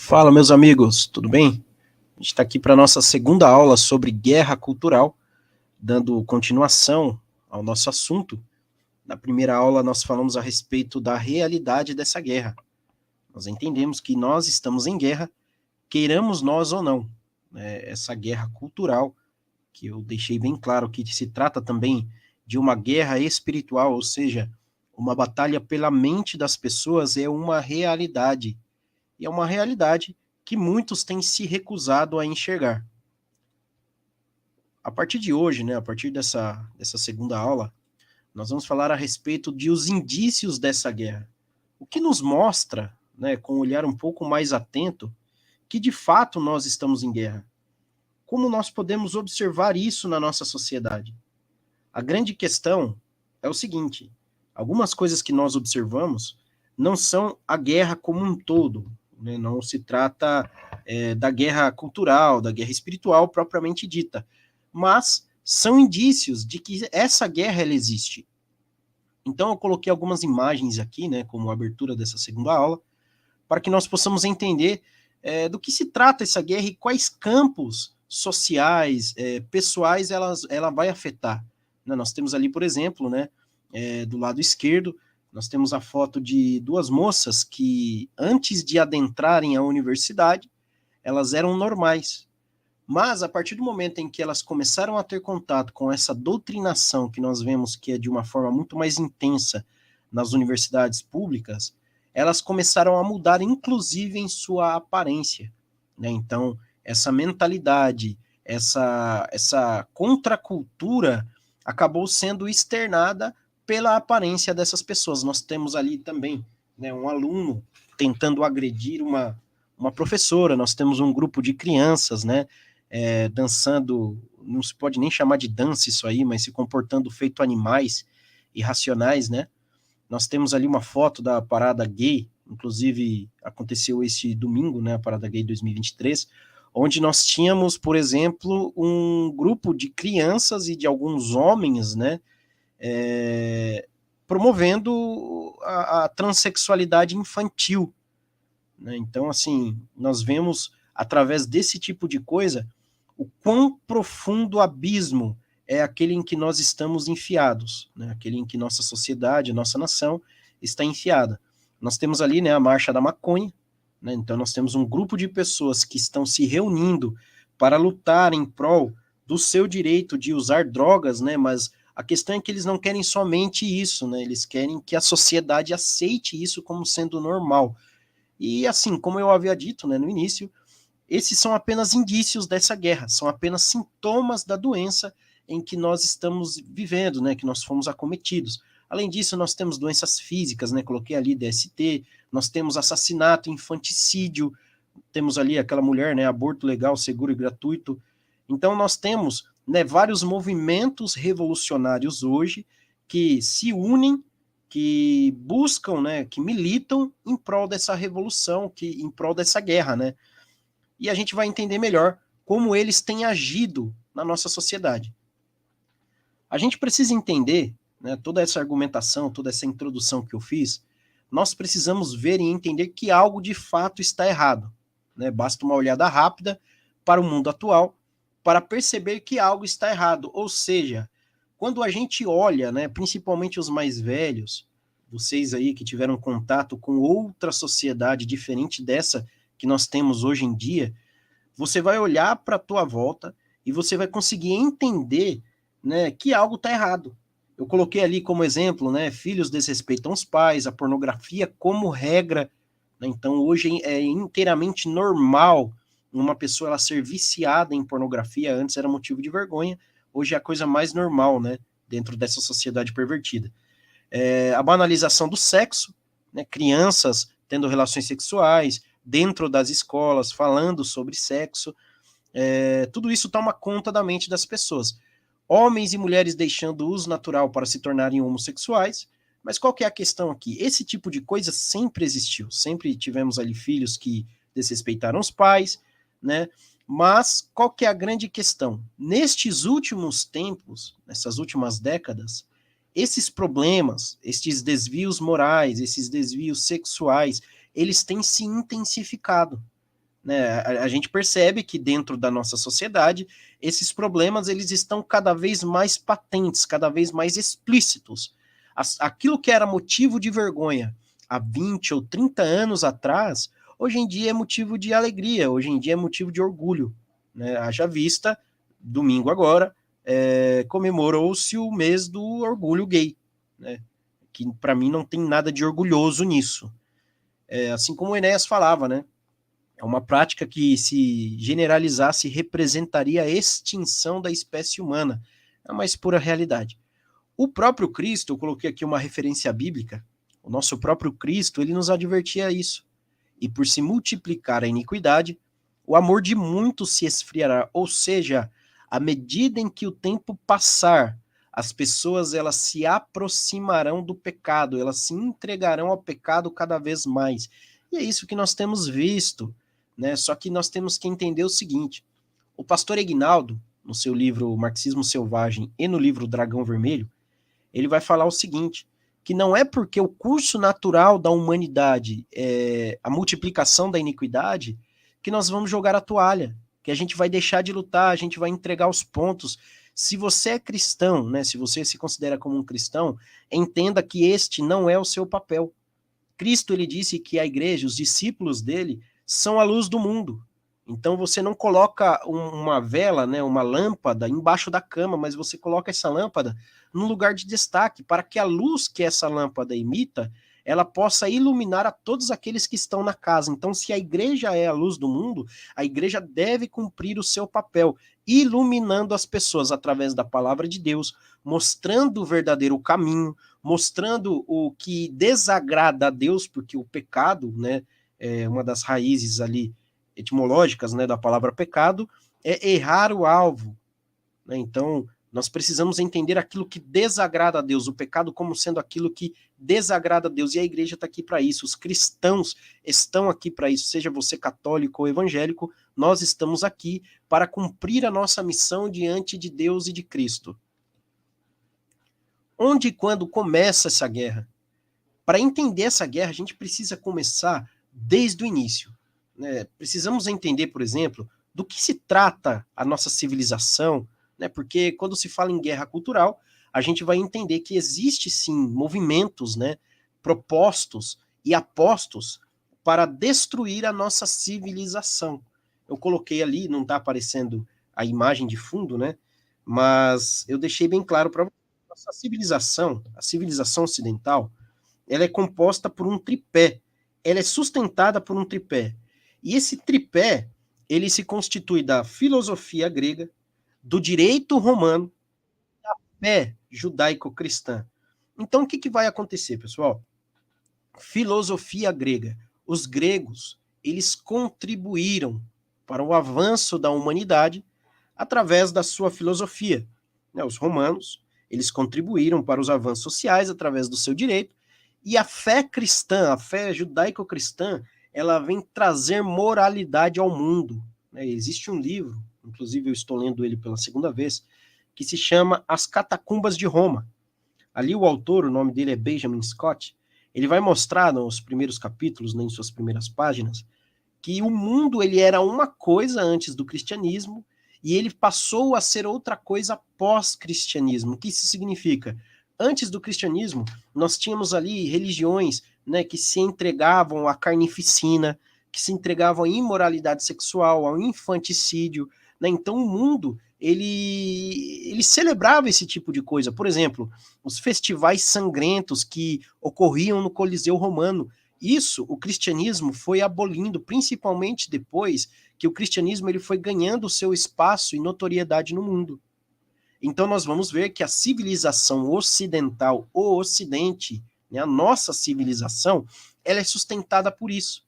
Fala, meus amigos, tudo bem? A gente está aqui para a nossa segunda aula sobre guerra cultural, dando continuação ao nosso assunto. Na primeira aula, nós falamos a respeito da realidade dessa guerra. Nós entendemos que nós estamos em guerra, queiramos nós ou não. Essa guerra cultural, que eu deixei bem claro que se trata também de uma guerra espiritual, ou seja, uma batalha pela mente das pessoas, é uma realidade. E é uma realidade que muitos têm se recusado a enxergar. A partir de hoje, a partir dessa segunda aula, nós vamos falar a respeito de os indícios dessa guerra. O que nos mostra, com um olhar um pouco mais atento, que de fato nós estamos em guerra. Como nós podemos observar isso na nossa sociedade? A grande questão é o seguinte: algumas coisas que nós observamos não são a guerra como um todo, não se trata da guerra cultural, da guerra espiritual propriamente dita, mas são indícios de que essa guerra ela existe. Então eu coloquei algumas imagens aqui, como abertura dessa segunda aula, para que nós possamos entender do que se trata essa guerra e quais campos sociais, pessoais ela vai afetar. Nós temos ali, por exemplo, do lado esquerdo, nós temos a foto de duas moças que, antes de adentrarem a universidade, elas eram normais. Mas, a partir do momento em que elas começaram a ter contato com essa doutrinação que nós vemos que é de uma forma muito mais intensa nas universidades públicas, elas começaram a mudar, inclusive, em sua aparência. Então, essa mentalidade, essa contracultura acabou sendo externada pela aparência dessas pessoas. Nós temos ali também um aluno tentando agredir uma professora, nós temos um grupo de crianças, dançando, não se pode nem chamar de dança isso aí, mas se comportando feito animais irracionais, Nós temos ali uma foto da parada gay, inclusive aconteceu esse domingo, a parada gay 2023, onde nós tínhamos, por exemplo, um grupo de crianças e de alguns homens, promovendo a transexualidade infantil. Então, assim, nós vemos, através desse tipo de coisa, o quão profundo abismo é aquele em que nós estamos enfiados, aquele em que nossa sociedade, nossa nação está enfiada. Nós temos ali a Marcha da Maconha, então nós temos um grupo de pessoas que estão se reunindo para lutar em prol do seu direito de usar drogas, mas a questão é que eles não querem somente isso, eles querem que a sociedade aceite isso como sendo normal. E assim, como eu havia dito no início, esses são apenas indícios dessa guerra, são apenas sintomas da doença em que nós estamos vivendo, que nós fomos acometidos. Além disso, nós temos doenças físicas, coloquei ali DST, nós temos assassinato, infanticídio, temos ali aquela mulher, aborto legal, seguro e gratuito. Então nós temos vários movimentos revolucionários hoje que se unem, que buscam, que militam em prol dessa revolução, em prol dessa guerra, E a gente vai entender melhor como eles têm agido na nossa sociedade. A gente precisa entender, toda essa argumentação, toda essa introdução que eu fiz, nós precisamos ver e entender que algo de fato está errado. Basta uma olhada rápida para o mundo atual para perceber que algo está errado. Ou seja, quando a gente olha, principalmente os mais velhos, vocês aí que tiveram contato com outra sociedade diferente dessa que nós temos hoje em dia, você vai olhar para a tua volta e você vai conseguir entender, que algo está errado. Eu coloquei ali como exemplo, filhos desrespeitam os pais, a pornografia como regra. Então, hoje é inteiramente normal uma pessoa ela ser viciada em pornografia. Antes era motivo de vergonha, hoje é a coisa mais normal, dentro dessa sociedade pervertida. A banalização do sexo, crianças tendo relações sexuais dentro das escolas, falando sobre sexo, tudo isso toma conta da mente das pessoas. Homens e mulheres deixando o uso natural para se tornarem homossexuais, mas qual que é a questão aqui? Esse tipo de coisa sempre existiu, sempre tivemos ali filhos que desrespeitaram os pais, mas qual que é a grande questão? Nestes últimos tempos, nessas últimas décadas, esses problemas, esses desvios morais, esses desvios sexuais, eles têm se intensificado. né? A gente percebe que dentro da nossa sociedade, esses problemas eles estão cada vez mais patentes, cada vez mais explícitos. Aquilo que era motivo de vergonha há 20 ou 30 anos atrás, hoje em dia é motivo de alegria, hoje em dia é motivo de orgulho, né? Haja vista, domingo agora, comemorou-se o mês do orgulho gay, né? Que para mim não tem nada de orgulhoso nisso. Assim como o Enéas falava, né? É uma prática que, se generalizasse, representaria a extinção da espécie humana. É a mais pura realidade. O próprio Cristo, eu coloquei aqui uma referência bíblica, o nosso próprio Cristo, ele nos advertia isso. E por se multiplicar a iniquidade, o amor de muitos se esfriará. Ou seja, à medida em que o tempo passar, as pessoas elas se aproximarão do pecado, elas se entregarão ao pecado cada vez mais. E é isso que nós temos visto, né? Só que nós temos que entender o seguinte: o pastor Eginaldo, no seu livro Marxismo Selvagem e no livro Dragão Vermelho, ele vai falar o seguinte, que não é porque o curso natural da humanidade é a multiplicação da iniquidade que nós vamos jogar a toalha, que a gente vai deixar de lutar, a gente vai entregar os pontos. Se você é cristão, né, se você se considera como um cristão, entenda que este não é o seu papel. Cristo, ele disse que a igreja, os discípulos dele, são a luz do mundo. Então você não coloca uma vela, né, uma lâmpada embaixo da cama, mas você coloca essa lâmpada num lugar de destaque, para que a luz que essa lâmpada emita, ela possa iluminar a todos aqueles que estão na casa. Então, se a igreja é a luz do mundo, a igreja deve cumprir o seu papel, iluminando as pessoas através da palavra de Deus, mostrando o verdadeiro caminho, mostrando o que desagrada a Deus, porque o pecado, né, é uma das raízes ali etimológicas, né, da palavra pecado, é errar o alvo, né? Então, nós precisamos entender aquilo que desagrada a Deus, o pecado como sendo aquilo que desagrada a Deus, e a igreja está aqui para isso, os cristãos estão aqui para isso, seja você católico ou evangélico, nós estamos aqui para cumprir a nossa missão diante de Deus e de Cristo. Onde e quando começa essa guerra? Para entender essa guerra, a gente precisa começar desde o início, né? Precisamos entender, por exemplo, do que se trata a nossa civilização, né? Porque quando se fala em guerra cultural, a gente vai entender que existe sim movimentos, né, propostos e apostos para destruir a nossa civilização. Eu coloquei ali, não está aparecendo a imagem de fundo, né? Mas eu deixei bem claro para você. Nossa civilização, a civilização ocidental, ela é composta por um tripé. Ela é sustentada por um tripé. E esse tripé, ele se constitui da filosofia grega, do direito romano, da fé judaico-cristã. Então, o que vai acontecer, pessoal? Filosofia grega. Os gregos, eles contribuíram para o avanço da humanidade através da sua filosofia. Os romanos, eles contribuíram para os avanços sociais através do seu direito, e a fé cristã, a fé judaico-cristã, ela vem trazer moralidade ao mundo. Existe um livro, inclusive eu estou lendo ele pela segunda vez, que se chama As Catacumbas de Roma. Ali o autor, o nome dele é Benjamin Scott, ele vai mostrar nos primeiros capítulos, né, em suas primeiras páginas, que o mundo ele era uma coisa antes do cristianismo e ele passou a ser outra coisa pós-cristianismo. O que isso significa? Antes do cristianismo, nós tínhamos ali religiões, né, que se entregavam à carnificina, que se entregavam à imoralidade sexual, ao infanticídio, né? Então o mundo ele celebrava esse tipo de coisa. Por exemplo, os festivais sangrentos que ocorriam no Coliseu Romano. Isso o cristianismo foi abolindo, principalmente depois que o cristianismo ele foi ganhando seu espaço e notoriedade no mundo. Então nós vamos ver que a civilização ocidental, o Ocidente, né, a nossa civilização, ela é sustentada por isso.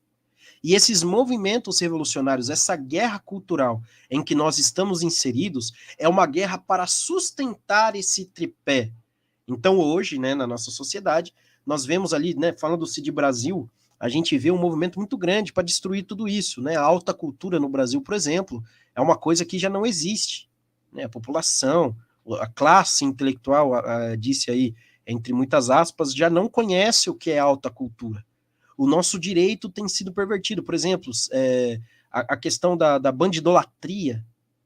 E esses movimentos revolucionários, essa guerra cultural em que nós estamos inseridos, é uma guerra para sustentar esse tripé. Então hoje, né, na nossa sociedade, nós vemos ali, né, falando-se de Brasil, a gente vê um movimento muito grande para destruir tudo isso, né? A alta cultura no Brasil, por exemplo, é uma coisa que já não existe, né? A população, a classe intelectual, disse aí, entre muitas aspas, já não conhece o que é alta cultura. O nosso direito tem sido pervertido. Por exemplo, a questão da bandidolatria,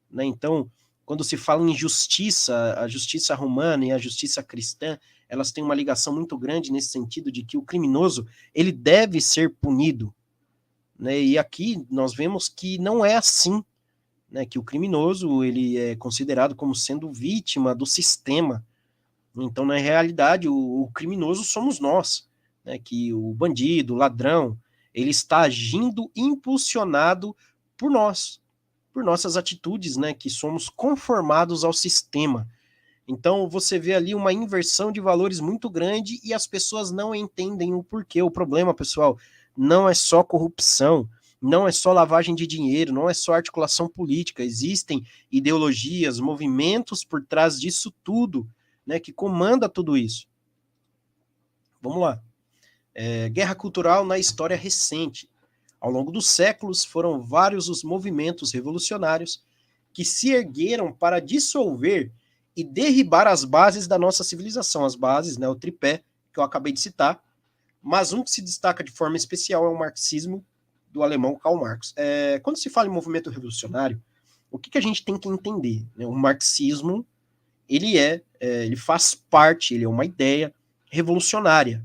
né? Então, quando se fala em justiça, a justiça romana e a justiça cristã, elas têm uma ligação muito grande nesse sentido de que o criminoso, ele deve ser punido, né? E aqui nós vemos que não é assim, né? Que o criminoso, ele é considerado como sendo vítima do sistema. Então, na realidade, o criminoso somos nós, né? Que o bandido, o ladrão, ele está agindo impulsionado por nós, por nossas atitudes, né? Que somos conformados ao sistema. Então, você vê ali uma inversão de valores muito grande e as pessoas não entendem o porquê. O problema, pessoal, não é só corrupção, não é só lavagem de dinheiro, não é só articulação política. Existem ideologias, movimentos por trás disso tudo, né, que comanda tudo isso. Vamos lá. Guerra cultural na história recente. Ao longo dos séculos, foram vários os movimentos revolucionários que se ergueram para dissolver e derribar as bases da nossa civilização, as bases, né, o tripé que eu acabei de citar, mas um que se destaca de forma especial é o marxismo do alemão Karl Marx. Quando se fala em movimento revolucionário, o que a gente tem que entender? Né? O marxismo, ele faz parte, ele é uma ideia revolucionária,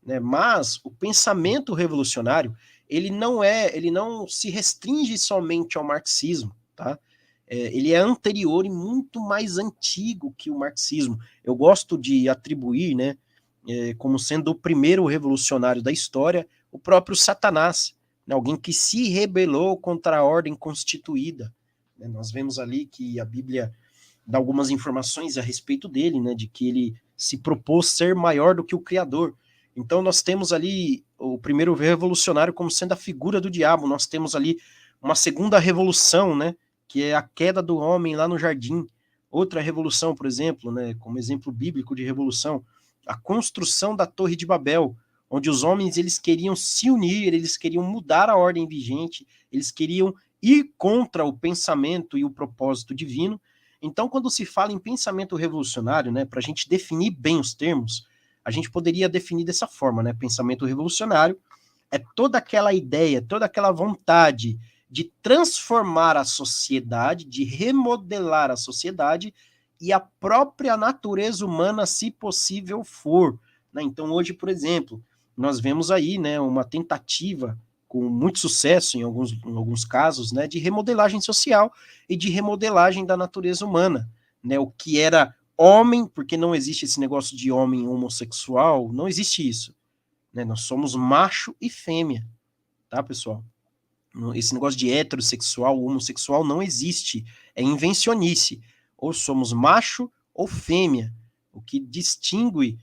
né? Mas o pensamento revolucionário, ele não se restringe somente ao marxismo, tá? Ele é anterior e muito mais antigo que o marxismo. Eu gosto de atribuir, né, como sendo o primeiro revolucionário da história, o próprio Satanás, né, alguém que se rebelou contra a ordem constituída. Né? Nós vemos ali que a Bíblia dá algumas informações a respeito dele, né, de que ele se propôs ser maior do que o Criador. Então nós temos ali o primeiro revolucionário como sendo a figura do diabo. Nós temos ali uma segunda revolução, né, que é a queda do homem lá no jardim. Outra revolução, por exemplo, né, como exemplo bíblico de revolução, a construção da Torre de Babel, onde os homens eles queriam se unir, eles queriam mudar a ordem vigente, eles queriam ir contra o pensamento e o propósito divino. Então, quando se fala em pensamento revolucionário, né, para a gente definir bem os termos, a gente poderia definir dessa forma, né? Pensamento revolucionário é toda aquela ideia, toda aquela vontade de transformar a sociedade, de remodelar a sociedade e a própria natureza humana, se possível for. Né? Então, hoje, por exemplo, nós vemos aí, né, uma tentativa com muito sucesso em alguns casos, né, de remodelagem social e de remodelagem da natureza humana. Né? O que era homem, porque não existe esse negócio de homem homossexual, não existe isso. Né? Nós somos macho e fêmea, tá, pessoal? Esse negócio de heterossexual, homossexual não existe. É invencionice. Ou somos macho ou fêmea. O que distingue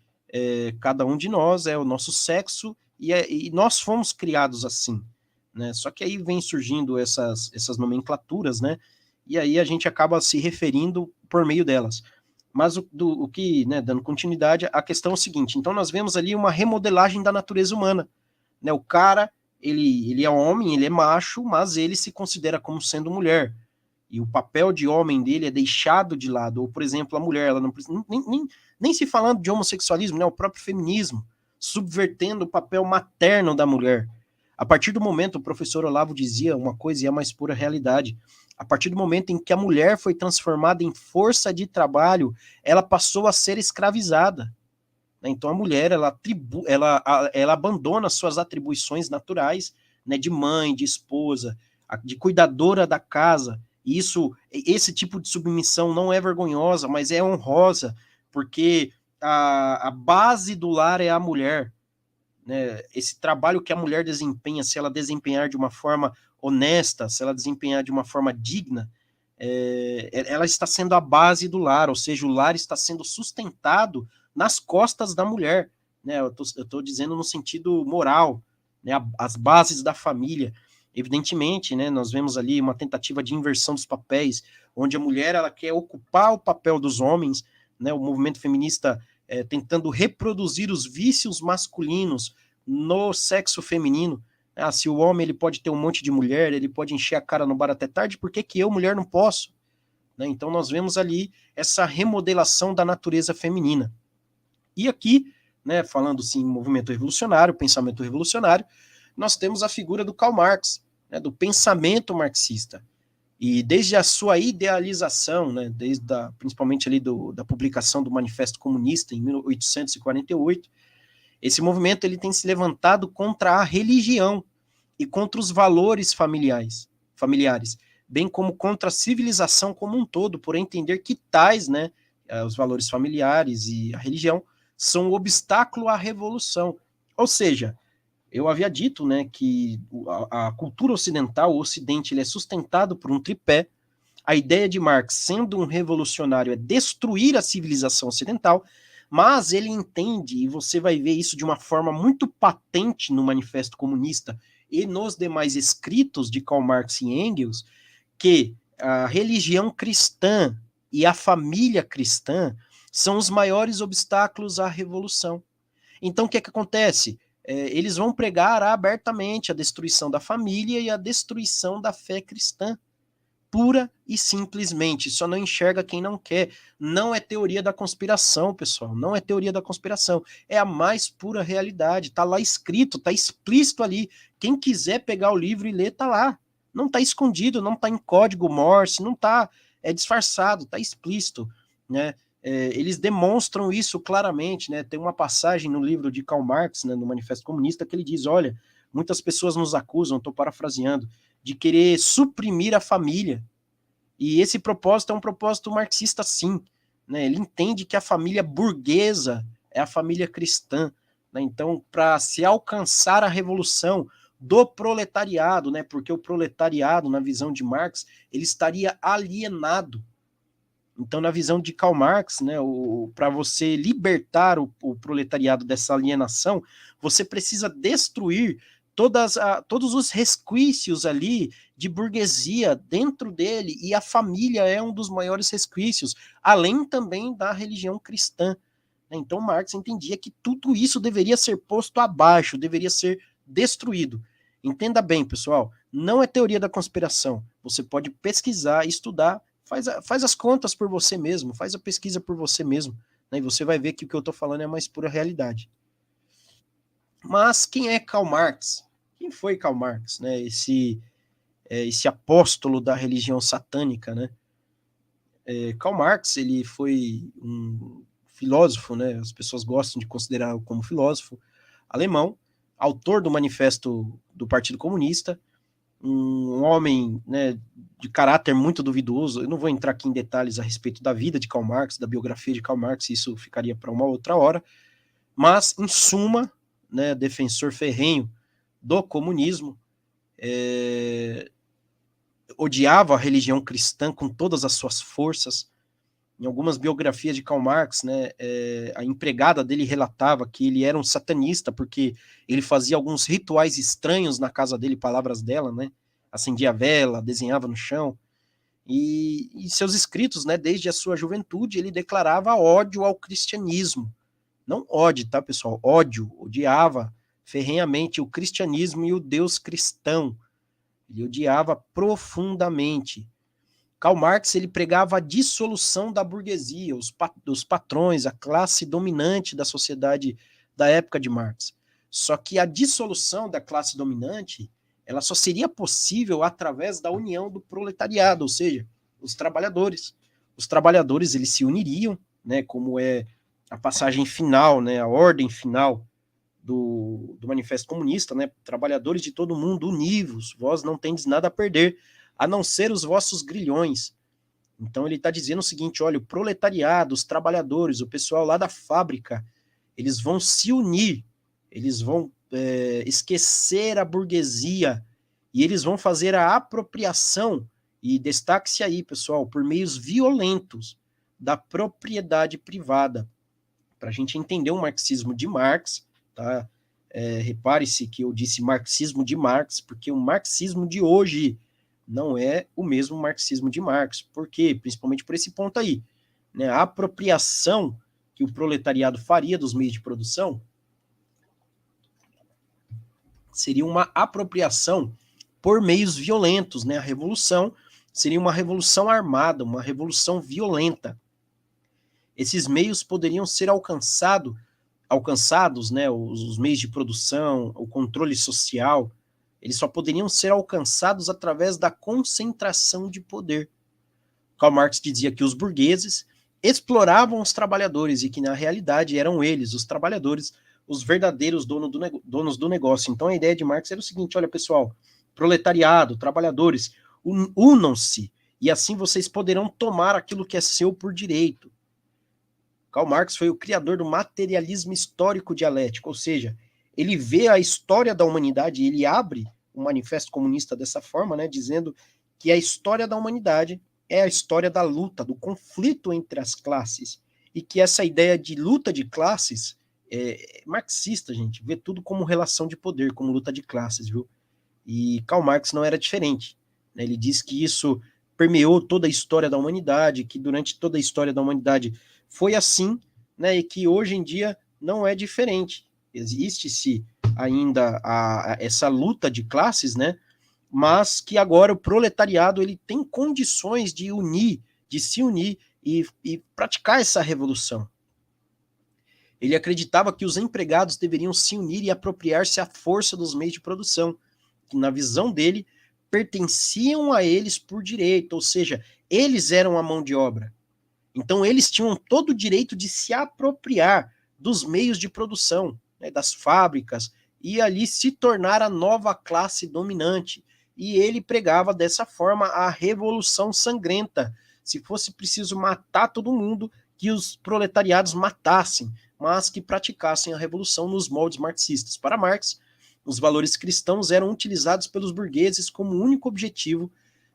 cada um de nós é o nosso sexo e nós fomos criados assim. Né? Só que aí vem surgindo essas nomenclaturas, né? E aí a gente acaba se referindo por meio delas. Mas o que, né, dando continuidade, a questão é o seguinte: então nós vemos ali uma remodelagem da natureza humana. Né? O cara ele é homem, ele é macho, mas ele se considera como sendo mulher. E o papel de homem dele é deixado de lado. Ou, por exemplo, a mulher, ela não precisa, nem se falando de homossexualismo, né, o próprio feminismo, subvertendo o papel materno da mulher. A partir do momento, o professor Olavo dizia uma coisa e é a mais pura realidade. A partir do momento em que a mulher foi transformada em força de trabalho, ela passou a ser escravizada. Então a mulher ela abandona suas atribuições naturais, né, de mãe, de esposa, de cuidadora da casa. E esse tipo de submissão não é vergonhosa, mas é honrosa, porque a base do lar é a mulher. Né? Esse trabalho que a mulher desempenha, se ela desempenhar de uma forma honesta, se ela desempenhar de uma forma digna, ela está sendo a base do lar, ou seja, o lar está sendo sustentado nas costas da mulher, né? Eu estou dizendo no sentido moral, né? As bases da família. Evidentemente, né, nós vemos ali uma tentativa de inversão dos papéis, onde a mulher ela quer ocupar o papel dos homens, né? O movimento feminista tentando reproduzir os vícios masculinos no sexo feminino. Se o homem ele pode ter um monte de mulher, ele pode encher a cara no bar até tarde, por que eu, mulher, não posso? Né? Então nós vemos ali essa remodelação da natureza feminina. E aqui, né, falando assim, movimento revolucionário, pensamento revolucionário, nós temos a figura do Karl Marx. né, do pensamento marxista. E desde a sua idealização, né, principalmente ali da publicação do Manifesto Comunista em 1848, esse movimento ele tem se levantado contra a religião e contra os valores familiares, bem como contra a civilização como um todo, por entender que tais, né, os valores familiares e a religião são um obstáculo à revolução. Ou seja, eu havia dito, né, que a cultura ocidental, o Ocidente, ele é sustentado por um tripé. A ideia de Marx, sendo um revolucionário, é destruir a civilização ocidental, mas ele entende, e você vai ver isso de uma forma muito patente no Manifesto Comunista e nos demais escritos de Karl Marx e Engels, que a religião cristã e a família cristã são os maiores obstáculos à revolução. Então, o que acontece? Eles vão pregar abertamente a destruição da família e a destruição da fé cristã, pura e simplesmente. Só não enxerga quem não quer. Não é teoria da conspiração, pessoal. Não é teoria da conspiração. É a mais pura realidade. Tá lá escrito, tá explícito ali. Quem quiser pegar o livro e ler, tá lá. Não tá escondido, não tá em código Morse, não tá disfarçado, tá explícito, né? Eles demonstram isso claramente, né? Tem uma passagem no livro de Karl Marx, né, no Manifesto Comunista, que ele diz, olha, muitas pessoas nos acusam, estou parafraseando, de querer suprimir a família. E esse propósito é um propósito marxista, sim, né? Ele entende que a família burguesa é a família cristã, né? Então, para se alcançar a revolução do proletariado, né? Porque o proletariado, na visão de Marx, ele estaria alienado. Então, na visão de Karl Marx, né, para você libertar o proletariado dessa alienação, você precisa destruir todos os resquícios ali de burguesia dentro dele, e a família é um dos maiores resquícios, além também da religião cristã. Então, Marx entendia que tudo isso deveria ser posto abaixo, deveria ser destruído. Entenda bem, pessoal, não é teoria da conspiração. Você pode pesquisar, estudar, faz as contas por você mesmo, faz a pesquisa por você mesmo, né, e você vai ver que o que eu estou falando é a mais pura realidade. Mas quem é Karl Marx? Quem foi Karl Marx, né? Esse apóstolo da religião satânica, né? Karl Marx, ele foi um filósofo, né? As pessoas gostam de considerá-lo como filósofo alemão, autor do Manifesto do Partido Comunista, um homem, né, de caráter muito duvidoso. Eu não vou entrar aqui em detalhes a respeito da vida de Karl Marx, da biografia de Karl Marx, isso ficaria para uma outra hora, mas, em suma, né, defensor ferrenho do comunismo, odiava a religião cristã com todas as suas forças. Em algumas biografias de Karl Marx, né, a empregada dele relatava que ele era um satanista, porque ele fazia alguns rituais estranhos na casa dele, palavras dela, né, acendia vela, desenhava no chão, e seus escritos, né, desde a sua juventude, ele declarava ódio ao cristianismo. Não ódio, tá, pessoal? Ódio, odiava ferrenhamente o cristianismo e o Deus cristão. Ele odiava profundamente. Karl Marx, ele pregava a dissolução da burguesia, dos patrões, a classe dominante da sociedade da época de Marx. Só que a dissolução da classe dominante, ela só seria possível através da união do proletariado, ou seja, os trabalhadores. Os trabalhadores, eles se uniriam, né, como é a passagem final, né, a ordem final do Manifesto Comunista, né? Trabalhadores de todo mundo, univos, vós não tendes nada a perder, a não ser os vossos grilhões. Então ele está dizendo o seguinte, olha, o proletariado, os trabalhadores, o pessoal lá da fábrica, eles vão se unir, eles vão esquecer a burguesia e eles vão fazer a apropriação, e destaque-se aí, pessoal, por meios violentos da propriedade privada. Para a gente entender o marxismo de Marx, tá? Repare-se que eu disse marxismo de Marx, porque o marxismo de hoje não é o mesmo marxismo de Marx. Por quê? Principalmente por esse ponto aí, né? A apropriação que o proletariado faria dos meios de produção seria uma apropriação por meios violentos, né? A revolução seria uma revolução armada, uma revolução violenta. Esses meios poderiam ser alcançados, né, os meios de produção, o controle social, eles só poderiam ser alcançados através da concentração de poder. Karl Marx dizia que os burgueses exploravam os trabalhadores e que, na realidade, eram eles, os trabalhadores, os verdadeiros donos do negócio. Então, a ideia de Marx era o seguinte: olha, pessoal, proletariado, trabalhadores, unam-se, e assim vocês poderão tomar aquilo que é seu por direito. Karl Marx foi o criador do materialismo histórico dialético, ou seja, ele vê a história da humanidade, ele abre o Manifesto Comunista dessa forma, né, dizendo que a história da humanidade é a história da luta, do conflito entre as classes, e que essa ideia de luta de classes é marxista, gente, vê tudo como relação de poder, como luta de classes, viu? E Karl Marx não era diferente, né? Ele diz que isso permeou toda a história da humanidade, que durante toda a história da humanidade foi assim, né, e que hoje em dia não é diferente. Existe-se ainda essa luta de classes, né, mas que agora o proletariado ele tem condições de se unir e praticar essa revolução. Ele acreditava que os empregados deveriam se unir e apropriar-se à força dos meios de produção, que na visão dele pertenciam a eles por direito, ou seja, eles eram a mão de obra. Então eles tinham todo o direito de se apropriar dos meios de produção, né, das fábricas, e ali se tornar a nova classe dominante. E ele pregava dessa forma a revolução sangrenta. Se fosse preciso matar todo mundo, que os proletariados matassem, mas que praticassem a revolução nos moldes marxistas. Para Marx, os valores cristãos eram utilizados pelos burgueses como único objetivo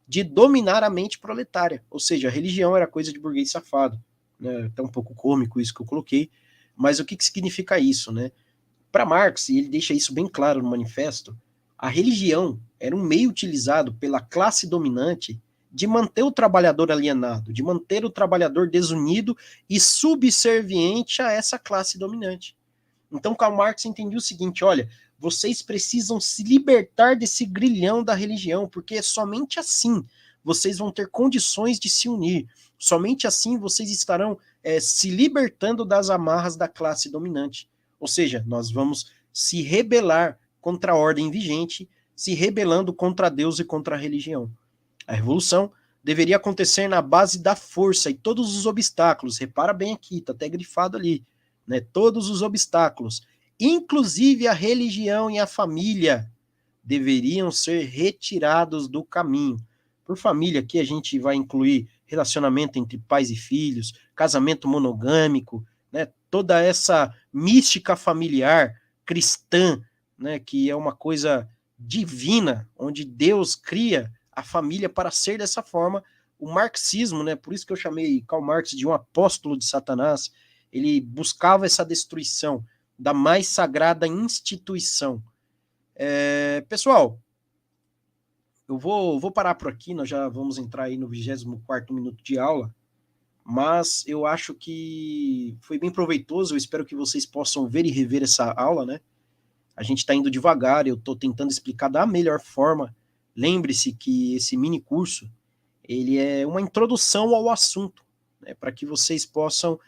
de dominar a mente proletária, ou seja, a religião era coisa de burguês safado, né? Até um pouco cômico isso que eu coloquei, mas o que significa isso, né? Para Marx, e ele deixa isso bem claro no manifesto, a religião era um meio utilizado pela classe dominante de manter o trabalhador alienado, de manter o trabalhador desunido e subserviente a essa classe dominante. Então, Karl Marx entendia o seguinte: olha, vocês precisam se libertar desse grilhão da religião, porque somente assim vocês vão ter condições de se unir. Somente assim vocês estarão se libertando das amarras da classe dominante. Ou seja, nós vamos se rebelar contra a ordem vigente, se rebelando contra Deus e contra a religião. A revolução deveria acontecer na base da força e todos os obstáculos, repara bem aqui, está até grifado ali, né? Todos os obstáculos, inclusive a religião e a família, deveriam ser retirados do caminho. Por família, aqui a gente vai incluir relacionamento entre pais e filhos, casamento monogâmico, né? Toda essa mística familiar cristã, né? Que é uma coisa divina, onde Deus cria a família para ser dessa forma. O marxismo, né? Por isso que eu chamei Karl Marx de um apóstolo de Satanás. Ele buscava essa destruição da mais sagrada instituição. Pessoal, eu vou parar por aqui, nós já vamos entrar aí no 24º minuto de aula, mas eu acho que foi bem proveitoso, eu espero que vocês possam ver e rever essa aula, né? A gente está indo devagar, eu estou tentando explicar da melhor forma. Lembre-se que esse mini curso, ele é uma introdução ao assunto, né, para que vocês possam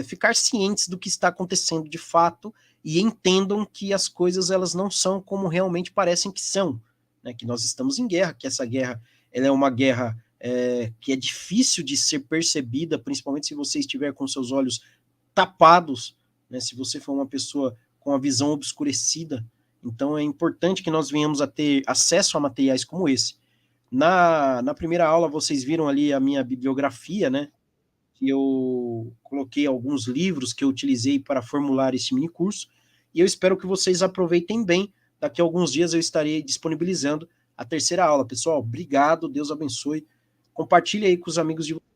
ficar cientes do que está acontecendo de fato e entendam que as coisas elas não são como realmente parecem que são, né, que nós estamos em guerra, que essa guerra ela é uma guerra que é difícil de ser percebida, principalmente se você estiver com seus olhos tapados, né, se você for uma pessoa com a visão obscurecida. Então é importante que nós venhamos a ter acesso a materiais como esse. Na primeira aula vocês viram ali a minha bibliografia, né? Que eu coloquei alguns livros que eu utilizei para formular esse mini curso, e eu espero que vocês aproveitem bem. Daqui a alguns dias eu estarei disponibilizando a terceira aula. Pessoal, obrigado, Deus abençoe. Compartilhe aí com os amigos de vocês.